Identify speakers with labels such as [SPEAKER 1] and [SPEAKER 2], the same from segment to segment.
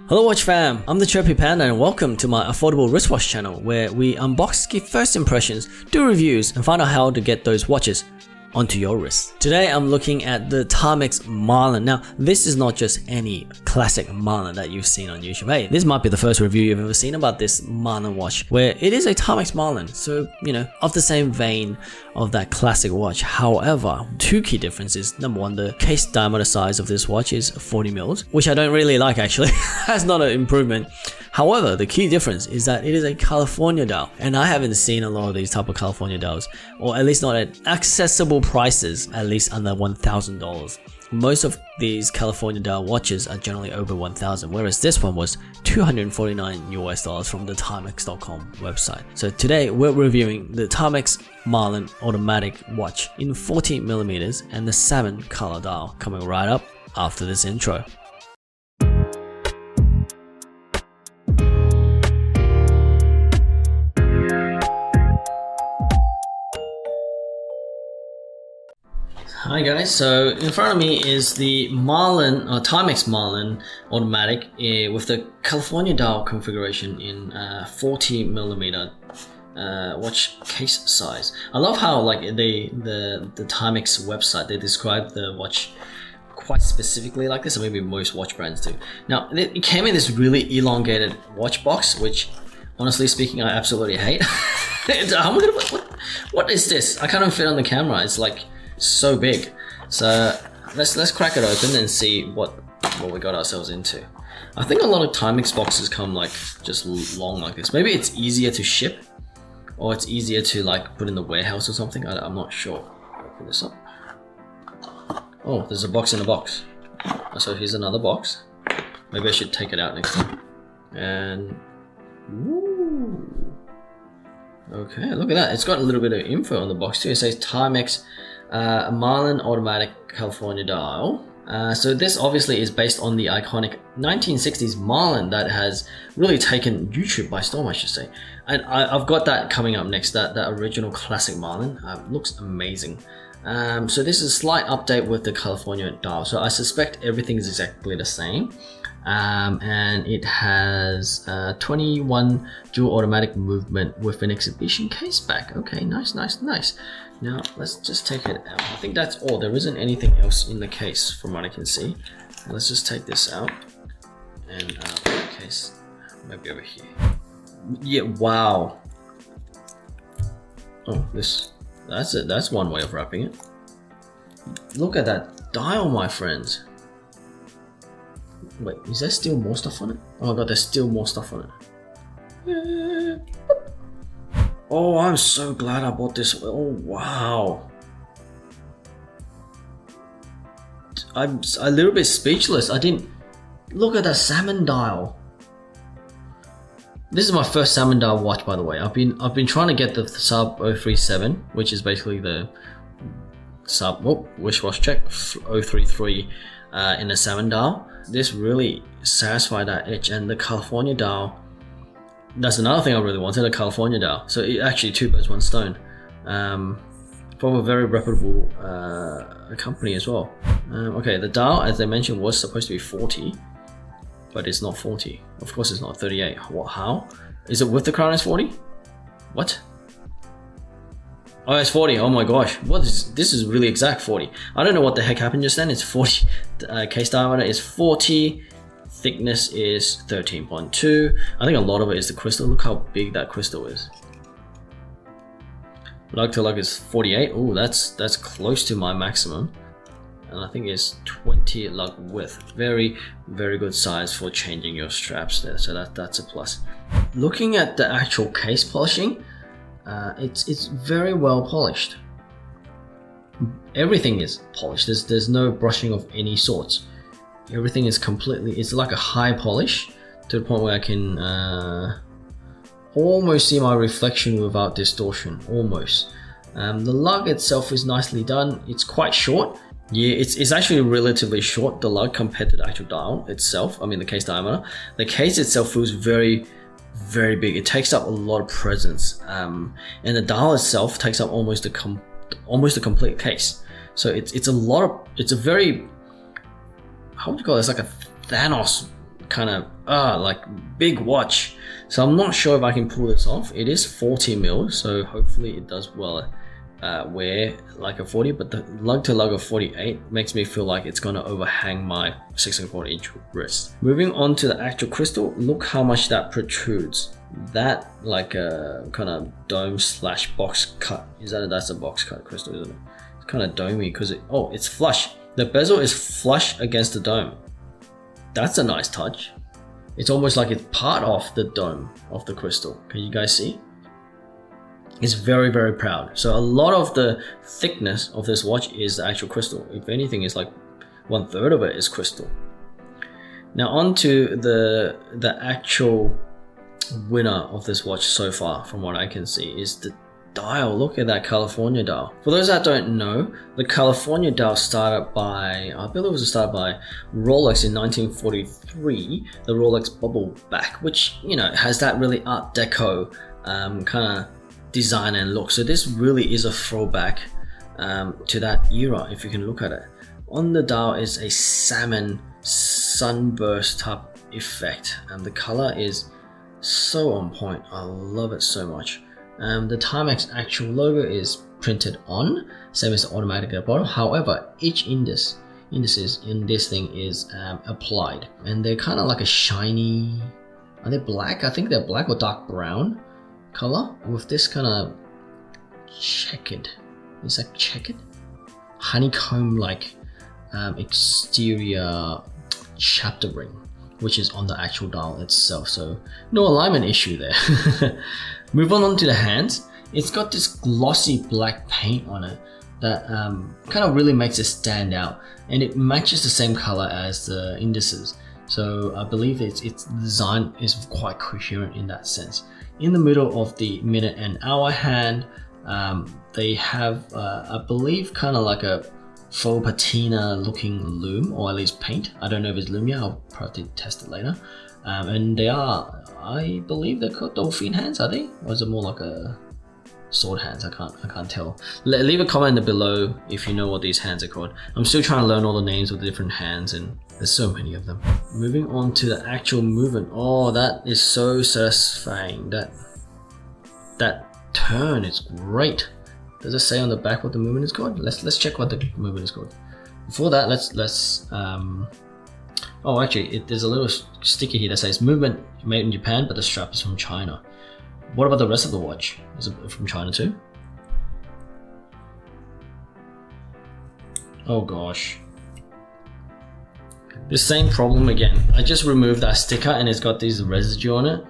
[SPEAKER 1] Hello Watch fam, I'm the Chirpy Panda and welcome to my affordable wristwatch channel where we unbox, give first impressions, do reviews and find out how to get those watches onto your wrist. Today I'm looking at the Timex Marlin. Now this is not just any classic Marlin that you've seen on YouTube. Hey, this might be the first review you've ever seen about this Marlin watch, where it is a Timex Marlin, so of the same vein of that classic watch. However, two key differences. Number one, the case diameter size of this watch is 40 mils, which I don't really like actually. That's not an improvement. However, the key difference is that it is a California dial, and I haven't seen a lot of these type of California dials, or at least not at accessible prices, at least under $1,000. Most of these California dial watches are generally over $1,000, whereas this one was $249 US from the Timex.com website. So today we're reviewing the Timex Marlin automatic watch in 40mm and the salmon color dial, coming right up after this intro. Hi guys, so in front of me is the Marlin, Timex Marlin automatic with the California dial configuration in 40mm watch case size. I love how the Timex website, they describe the watch quite specifically like this, or maybe most watch brands do. Now it came in this really elongated watch box, which honestly speaking I absolutely hate. What is this? I can't even fit on the camera. It's like so big. So let's crack it open and see what we got ourselves into. I think a lot of Timex boxes come like just long like this. Maybe it's easier to ship, or it's easier to like put in the warehouse or something. I'm not sure. Open this up. Oh, there's a box in a box. So here's another box. Maybe I should take it out next time. And woo. Okay, look at that. It's got a little bit of info on the box too. It says Timex Marlin automatic California dial. So this obviously is based on the iconic 1960s Marlin that has really taken YouTube by storm, I should say. And I've got that coming up next, that original classic Marlin. Looks amazing. So this is a slight update with the California dial. So I suspect everything is exactly the same. And it has 21 dual automatic movement with an exhibition case back. Okay, nice. Now let's just take it out. I think that's all. There isn't anything else in the case from what I can see. Let's just take this out and put the case maybe over here. Yeah, wow. Oh, that's it. That's one way of wrapping it. Look at that dial, my friends. Wait, is there still more stuff on it? Oh my god, there's still more stuff on it. Oh, I'm so glad I bought this. Oh, wow. I'm a little bit speechless. I didn't... Look at that salmon dial. This is my first salmon dial watch, by the way. I've been trying to get the sub 037, which is basically the sub... Oh, wish wash check. 033 in a salmon dial. This really satisfied that itch, and the California dial, that's another thing I really wanted, a California dial. So it actually two birds, one stone. From a very reputable company as well. Okay, the dial, as I mentioned, was supposed to be 40, but it's not 40. Of course it's not 38. What? How? Is it with the crown? It's 40? What? Oh, it's 40. Oh my gosh. This is really exact 40. I don't know what the heck happened just then. It's 40. Case diameter is 40. Thickness is 13.2. I think a lot of it is the crystal. Look how big that crystal is. Lug to lug is 48. Oh, that's close to my maximum. And I think it's 20 lug width. Very, very good size for changing your straps there. So that's a plus. Looking at the actual case polishing, it's very well polished. Everything is polished. There's no brushing of any sorts. Everything is completely, it's like a high polish to the point where I can almost see my reflection without distortion, almost. The lug itself is nicely done. It's quite short. Yeah, it's actually relatively short, the lug, compared to the actual dial itself. I mean the case diameter. The case itself feels very, very big. It takes up a lot of presence. And the dial itself takes up almost a complete case. So it's a very, how would you call it? It's like a Thanos kind of like big watch. So I'm not sure if I can pull this off. It is 40 mil, so hopefully it does well wear like a 40, but the lug to lug of 48 makes me feel like it's gonna overhang my 6¼ inch wrist. Moving on to the actual crystal, look how much that protrudes. That like a kind of dome slash box cut. That's a box cut crystal, isn't it? It's kind of domey because it's flush. The bezel is flush against the dome. That's a nice touch. It's almost like it's part of the dome of the crystal. Can you guys see? It's very, very proud. So a lot of the thickness of this watch is the actual crystal. If anything, it's like 1/3 of it is crystal. Now on to the actual winner of this watch so far, from what I can see, is the dial. Look at that California dial. For those that don't know, the California dial started by, I believe it was started by Rolex in 1943, the Rolex bubble back, which, you know, has that really Art Deco kind of design and look. So this really is a throwback to that era, if you can look at it. On the dial is a salmon sunburst type effect, and the color is so on point. I love it so much. The Timex actual logo is printed on, same as the automatic at the bottom. However, each indices in this thing is applied, and they're kind of like a shiny, are they black? I think they're black or dark brown color with this kind of checkered, it's like checkered honeycomb like exterior chapter ring, which is on the actual dial itself, so no alignment issue there. Move on to the hands. It's got this glossy black paint on it that kind of really makes it stand out, and it matches the same color as the indices, so I believe its design is quite coherent in that sense. In the middle of the minute and hour hand, they have I believe kind of like a faux patina looking loom, or at least paint. I don't know if it's loom yet, I'll probably test it later. And they are, I believe they're called dolphin hands, are they? Or is it more like a sword hands? I can't tell. Leave a comment below if you know what these hands are called. I'm still trying to learn all the names of the different hands, and there's so many of them. Moving on to the actual movement. Oh, that is so satisfying. That turn is great. Does it say on the back what the movement is called? Let's check what the movement is called. Before that, let's oh, actually, there's a little sticker here that says movement made in Japan, but the strap is from China. What about the rest of the watch? Is it from China too? Oh gosh. The same problem again. I just removed that sticker and it's got this residue on it.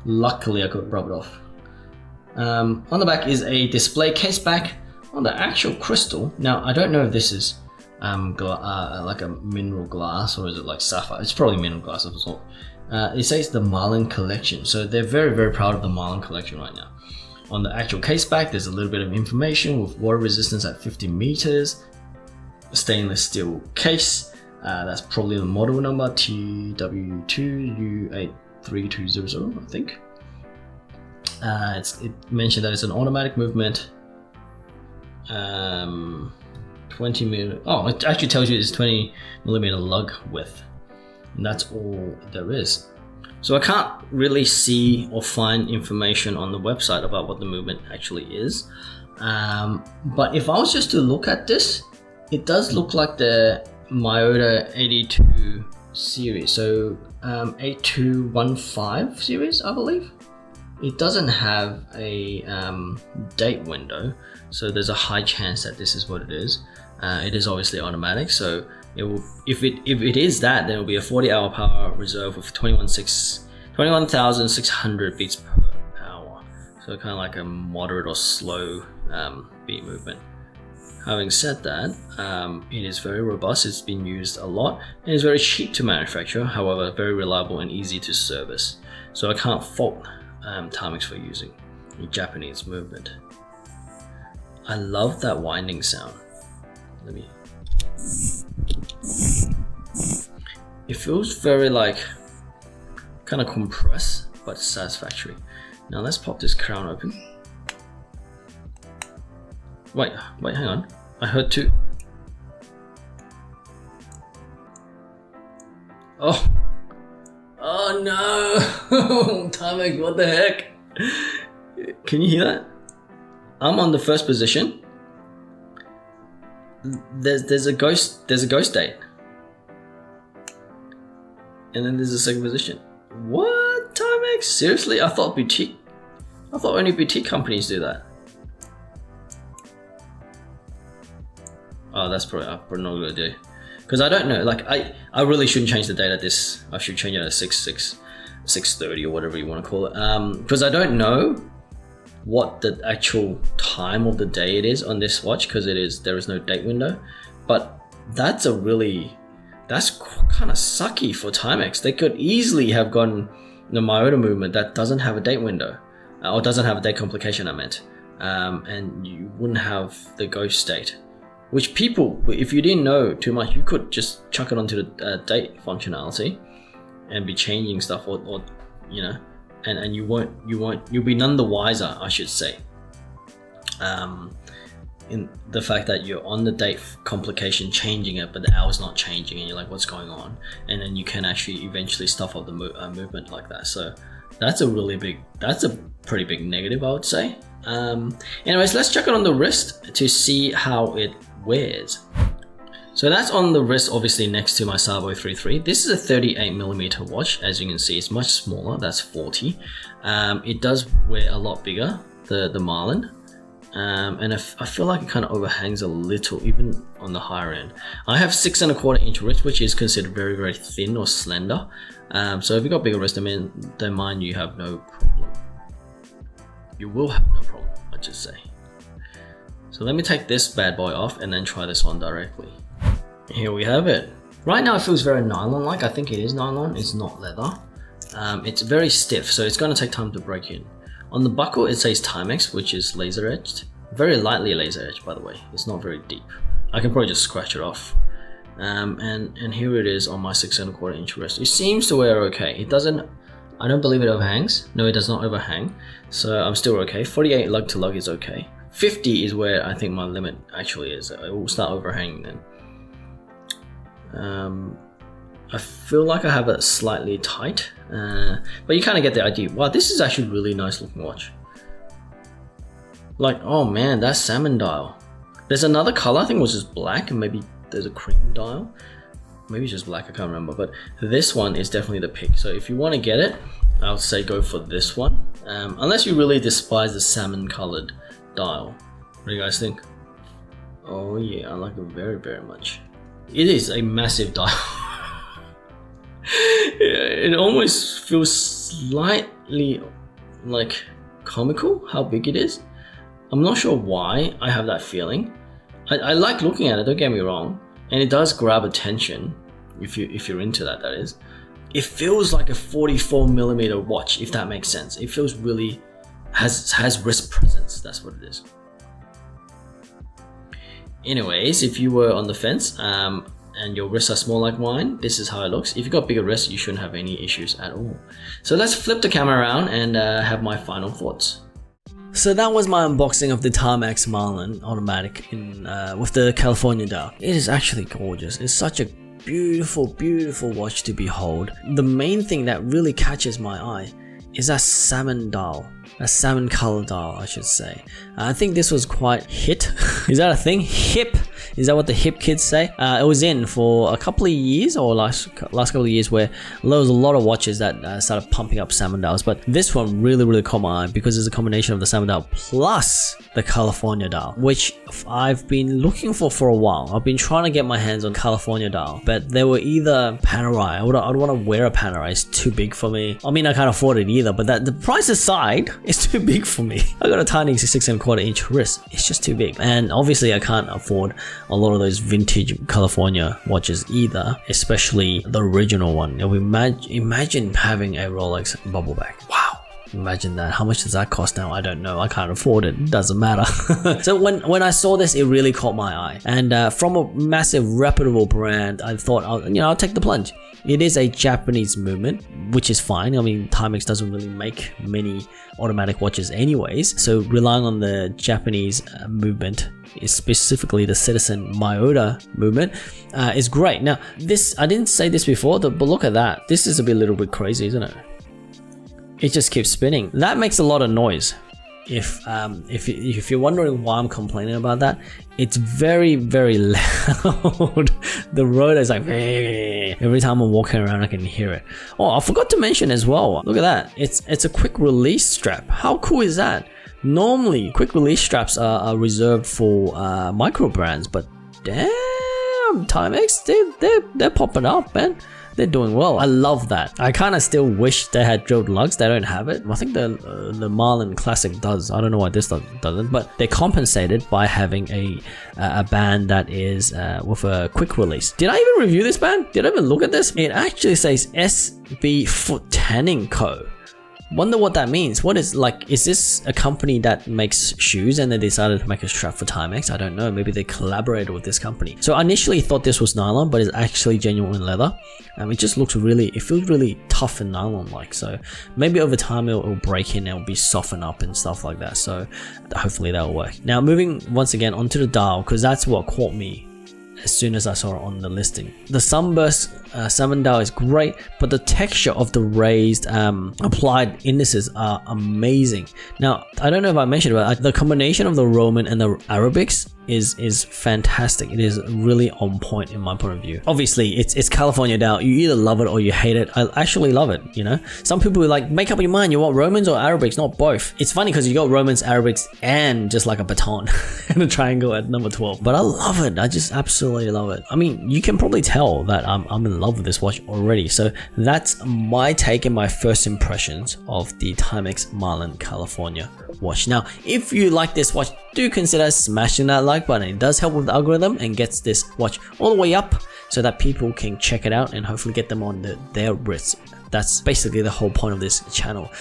[SPEAKER 1] Luckily, I could rub it off. On the back is a display case back on the actual crystal. Now, I don't know if this is like a mineral glass or is it like sapphire. It's probably mineral glass of some sort. It says the Marlin collection, so they're very, very proud of the Marlin collection right now. On the actual case back, there's a little bit of information with water resistance at 50 meters, stainless steel case. That's probably the model number TW2U83200, I think. It mentioned that it's an automatic movement. 20 millimeter. Oh, it actually tells you it's 20 millimeter lug width, and that's all there is. So I can't really see or find information on the website about what the movement actually is. But if I was just to look at this, it does look like the Miyota 82 series. So 8215 series, I believe. It doesn't have a date window, so there's a high chance that this is what it is. It is obviously automatic, so it will. If it is that, then it will be a 40-hour power reserve with 21,600 beats per hour. So kind of like a moderate or slow beat movement. Having said that, it is very robust. It's been used a lot and it's very cheap to manufacture. However, very reliable and easy to service. So I can't fault Timex for using a Japanese movement. I love that winding sound. It feels very like kind of compressed but satisfactory. Now let's pop this crown open. Wait, hang on. I heard two. Oh no! Timex, what the heck? Can you hear that? I'm on the first position. There's a ghost date. And then there's a second position. What? Timex? Seriously? I thought only boutique companies do that. Oh, that's probably not a good idea. Because I don't know, like I really shouldn't change the date at this. I should change it at 6:30 or whatever you want to call it. Because I don't know what the actual time of the day it is on this watch, because there is no date window. But that's kind of sucky for Timex. They could easily have gotten the Myoto movement that doesn't have a date window, or doesn't have a date complication, I meant, and you wouldn't have the ghost date. Which people, if you didn't know too much, you could just chuck it onto the date functionality and be changing stuff, or you know, and you'll be none the wiser, I should say. In the fact that you're on the date complication changing it, but the hour's not changing, and you're like, what's going on? And then you can actually eventually stuff up the movement like that. So that's a pretty big negative, I would say. Anyways, let's check it on the wrist to see how it wears. So that's on the wrist, obviously next to my Sabo 33. This is a 38mm watch. As you can see, it's much smaller. That's 40. It does wear a lot bigger, the Marlin. And I feel like it kind of overhangs a little, even on the higher end. I have 6¼ inch wrist, which is considered very, very thin or slender. So if you've got bigger wrist, then mine, you have no problem. You will have no problem, I should say. So let me take this bad boy off and then try this on directly. Here we have it. Right now it feels very nylon-like. I think it is nylon, it's not leather. It's very stiff, so it's going to take time to break in. On the buckle it says Timex, which is laser edged. Very lightly laser edged, by the way. It's not very deep. I can probably just scratch it off. And here it is on my 6¼ inch wrist. It seems to wear okay. It doesn't, I don't believe it overhangs. No, it does not overhang. So I'm still okay. 48 lug to lug is okay. 50 is where I think my limit actually is. It will start overhanging then. I feel like I have it slightly tight, but you kind of get the idea. Wow, this is actually a really nice looking watch. Like, oh man, that's salmon dial. There's another color, I think it was just black, and maybe there's a cream dial. Maybe it's just black, I can't remember, but this one is definitely the pick. So if you want to get it, I would say go for this one, unless you really despise the salmon colored dial. What do you guys think? Oh yeah, I like it very, very much. It is a massive dial. It almost feels slightly like comical how big it is. I'm not sure why I have that feeling. I like looking at it, don't get me wrong, and it does grab attention if you're into that is. It feels like a 44mm watch, if that makes sense. It feels really has wrist presence, that's what it is. Anyways, if you were on the fence and your wrists are small like mine, this is how it looks. If you've got bigger wrists, you shouldn't have any issues at all. So let's flip the camera around and have my final thoughts. So that was my unboxing of the Timex Marlin automatic with the California Dial. It is actually gorgeous. It's such a beautiful, beautiful watch to behold. The main thing that really catches my eye is that salmon dial. A salmon color dial, I should say. I think this was quite hit. Is that a thing? Hip? Is that what the hip kids say? It was in for a couple of years, or last couple of years, where there was a lot of watches that started pumping up salmon dials. But this one really, really caught my eye because it's a combination of the salmon dial plus the California dial, which I've been looking for a while. I've been trying to get my hands on California dial, but they were either Panerai. I don't want to wear a Panerai. It's too big for me. I mean, I can't afford it either, but the price aside, it's too big for me. I got a tiny 6¼ inch wrist. It's just too big. And obviously I can't afford a lot of those vintage California watches either, especially the original one. Now imagine having a Rolex bubble back. Wow. Imagine that. How much does that cost now? I don't know. I can't afford it. Doesn't matter. So when I saw this, it really caught my eye. And from a massive reputable brand, I thought, I'll take the plunge. It is a Japanese movement, which is fine. I mean, Timex doesn't really make many automatic watches anyways. So relying on the Japanese movement, specifically the Citizen Myoda movement, is great. Now, this, I didn't say this before, but look at that. This is a little bit crazy, isn't it? It just keeps spinning. That makes a lot of noise. If you're wondering why I'm complaining about that, it's very, very loud. The rotor is like every time I'm walking around, I can hear it. Oh, I forgot to mention as well. Look at that. It's a quick release strap. How cool is that? Normally, quick release straps are reserved for micro brands, but damn, Timex, they're popping up, man. They're doing well. I love that. I kind of still wish they had drilled lugs. They don't have it. I think the Marlin Classic does. I don't know why this doesn't, but they're compensated by having a band that is with a quick release. Did I even review this band? Did I even look at this? It actually says SB Foot Tanning Co. Wonder what that means. What is this a company that makes shoes and they decided to make a strap for Timex? I don't know. Maybe they collaborated with this company. So I initially thought this was nylon, but it's actually genuine leather. It just looks it feels really tough and nylon-like. So maybe over time it'll break in, it'll be softened up and stuff like that. So hopefully that'll work. Now moving once again onto the dial, because that's what caught me as soon as I saw it on the listing. The sunburst Salmon dial is great, but the texture of the raised applied indices are amazing. Now, I don't know if I mentioned it, but the combination of the Roman and the Arabics is fantastic. It is really on point in my point of view. Obviously, it's California dial. You either love it or you hate it. I actually love it, you know? Some people are like, make up your mind, you want Romans or Arabics, not both. It's funny because you got Romans, Arabics, and just like a baton and a triangle at number 12. But I love it. I just absolutely love it. I mean, you can probably tell that I'm in love with this watch already. So that's my take and my first impressions of the Timex Marlin California watch. Now, if you like this watch, do consider smashing that like button. It does help with the algorithm and gets this watch all the way up so that people can check it out and hopefully get them on their wrists. That's basically the whole point of this channel.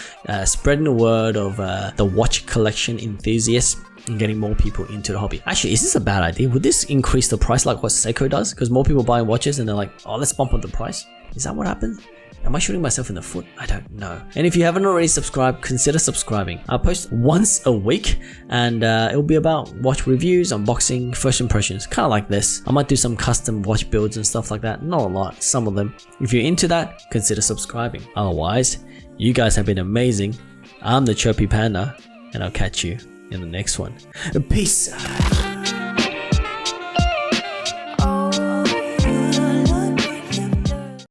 [SPEAKER 1] Spreading the word of the watch collection enthusiasts and getting more people into the hobby. Actually, is this a bad idea? Would this increase the price like what Seiko does? Because more people buying watches and they're like, oh, let's bump up the price. Is that what happens? Am I shooting myself in the foot? I don't know. And if you haven't already subscribed, consider subscribing. I post once a week and it'll be about watch reviews, unboxing, first impressions, kind of like this. I might do some custom watch builds and stuff like that. Not a lot, some of them. If you're into that, consider subscribing. Otherwise, you guys have been amazing. I'm the Chirpy Panda and I'll catch you in the next one. Peace.